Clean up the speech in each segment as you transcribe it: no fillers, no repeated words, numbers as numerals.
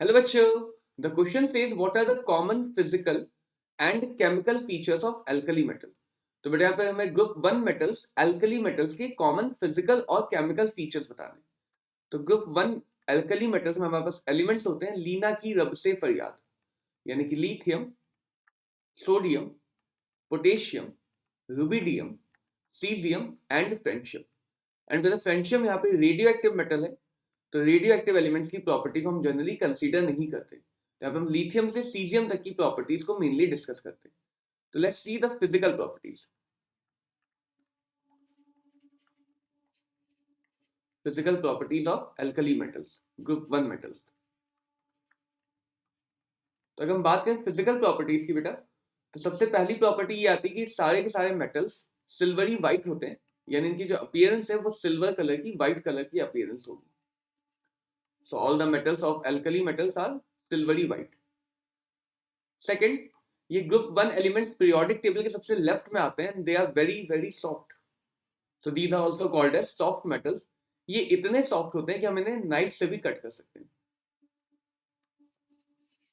Hello बच्चों, the question says what are the common physical and chemical features of alkali metal। तो बेटा यहाँ पे हमें group one metals alkali metals के कॉमन फिजिकल और केमिकल फीचर्स बताने। तो ग्रुप वन एल्कली मेटल्स में हमारे पास एलिमेंट्स होते हैं लीना की रब से फरियाद, यानी कि lithium, sodium, potassium, rubidium, caesium and francium. And बेटा फ्रेंशियम यहाँ पे रेडियो एक्टिव मेटल है, तो रेडियो एक्टिव एलिमेंट्स की प्रॉपर्टी को हम जनरली कंसीडर नहीं करते। यहाँ पे हम लिथियम से सीजियम तक की प्रॉपर्टीज को मेनली डिस्कस करते हैं। तो let's see the physical properties. Physical properties of alkali metals, group one metals. तो अगर हम बात करें फिजिकल प्रॉपर्टीज की बेटा, तो सबसे पहली प्रॉपर्टी ये आती है कि सारे के सारे मेटल्स सिल्वरी व्हाइट होते हैं, यानी इनकी जो अपीयरेंस है वो सिल्वर कलर की, व्हाइट कलर की अपीयरेंस होगी। So all the metals of alkali metals are silvery white. Second, ये group one elements periodic table के सबसे लेफ्ट में आते हैं। They are very very soft, so these are also called as soft metals. ये इतने soft होते हैं कि हम इन्हें नाइफ से भी कट कर सकते हैं।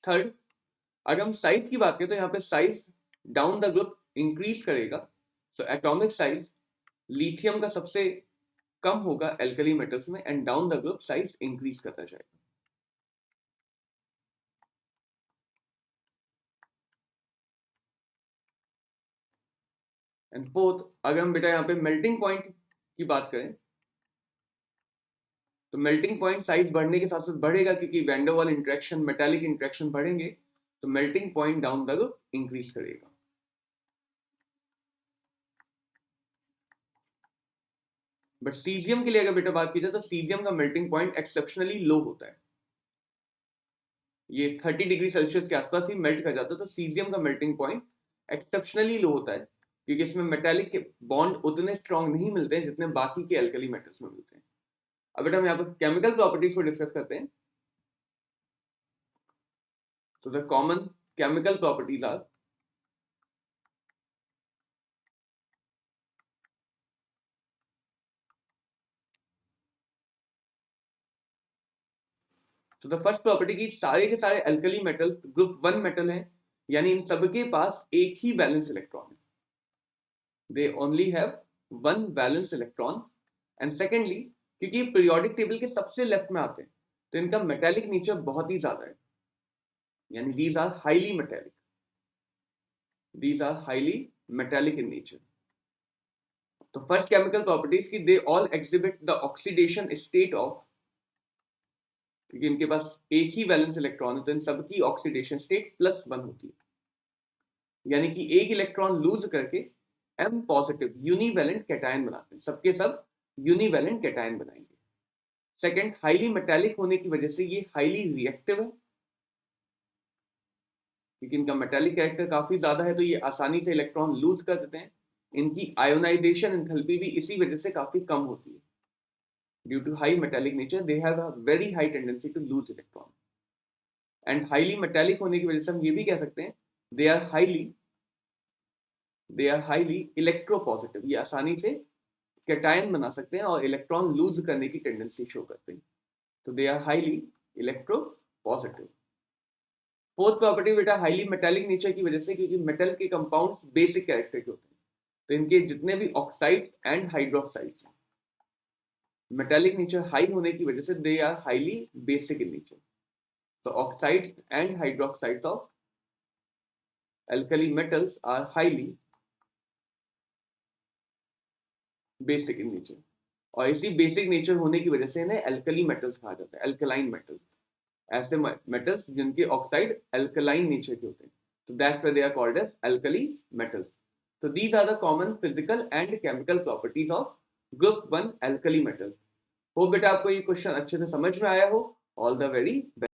थर्ड, अगर हम साइज की बात करें तो यहाँ पे size down the group increase करेगा। सो एटॉमिक साइज लिथियम का सबसे कम होगा एल्कली मेटल्स में, and down the group size increase करता जाएगा। एंड फोर्थ, अगर हम बेटा यहाँ पे मेल्टिंग पॉइंट की बात करें तो मेल्टिंग पॉइंट साइज बढ़ने के साथ साथ बढ़ेगा, क्योंकि वैन डर वाल इंटरेक्शन, मेटालिक इंटरेक्शन बढ़ेंगे, तो melting point down the group increase करेगा। बट सीजियम के लिए अगर बेटा बात की जाए तो सीजियम का मेल्टिंग पॉइंट एक्सेप्शनली लो होता है, ये 30 डिग्री सेल्सियस के आसपास ही मेल्ट कर जाता है। तो सीजियम का मेल्टिंग पॉइंट एक्सेप्शनली लो होता है, क्योंकि इसमें मेटालिक के बॉन्ड उतने स्ट्रॉन्ग नहीं मिलते हैं जितने बाकी के एल्कली मेटल्स में मिलते हैं। अब बेटा हम यहाँ पर केमिकल प्रॉपर्टीज को डिस्कस करते हैं। तो the common chemical properties are, तो द फर्स्ट प्रॉपर्टी की सारे के सारे alkali metals group one metal हैं, यानी इन सबके पास एक ही वैलेंस इलेक्ट्रॉन है। They only have one valence electron. And secondly, क्योंकि पीरियोडिक टेबल के सबसे लेफ्ट में आते हैं, तो इनका मेटालिक नेचर बहुत ही ज्यादा है, यानी these are highly metallic, these are highly metallic in nature. तो फर्स्ट केमिकल प्रॉपर्टीज की they all exhibit the oxidation state of, क्योंकि इनके पास एक ही वैलेंस इलेक्ट्रॉन है तो इन सबकी ऑक्सीडेशन स्टेट +1 होती है, यानी कि एक इलेक्ट्रॉन लूज करके M पॉजिटिव यूनिवैलेंट कैटायन बनाते हैं, सबके सब यूनिवैलेंट कैटायन बनाएंगे। सेकंड, हाईली मेटालिक होने की वजह से ये हाईली रिएक्टिव है, क्योंकि इनका मेटालिक कैरेक्टर काफी ज्यादा है तो ये आसानी से इलेक्ट्रॉन लूज कर देते हैं। इनकी आयोनाइजेशन एंथैल्पी भी इसी वजह से काफी कम होती है। Due to high metallic nature they have a very high tendency to lose electron. And highly metallic होने की वजह से हम ये भी कह सकते हैं दे आर हाईली इलेक्ट्रोपॉजिटिव, ये आसानी से कैटायन बना सकते हैं और इलेक्ट्रॉन लूज करने की टेंडेंसी शो करते हैं। तो they are highly electropositive. Fourth property बेटा हाईली मेटालिक नेचर की वजह से, क्योंकि मेटल के कंपाउंड्स बेसिक कैरेक्टर के होते हैं, तो इनके जितने भी ऑक्साइड्स एंड हाइड्रोक्साइड्स हैं, मेटालिक नेचर हाई होने की वजह से they are highly basic in nature. तो oxides and hydroxides of alkali metals are highly basic in nature, और इसी बेसिक नेचर होने की वजह से इन्हें एल्कली मेटल्स कहा जाता है, एल्कलाइन मेटल्स, ऐसे मेटल्स जिनके ऑक्साइड एल्कलाइन नेचर के होते हैं, तो that's why they are called as alkali metals. तो these are the common physical and chemical properties of group one alkali metals. हो बेटा आपको ये क्वेश्चन अच्छे से समझ में आया हो। All the very best.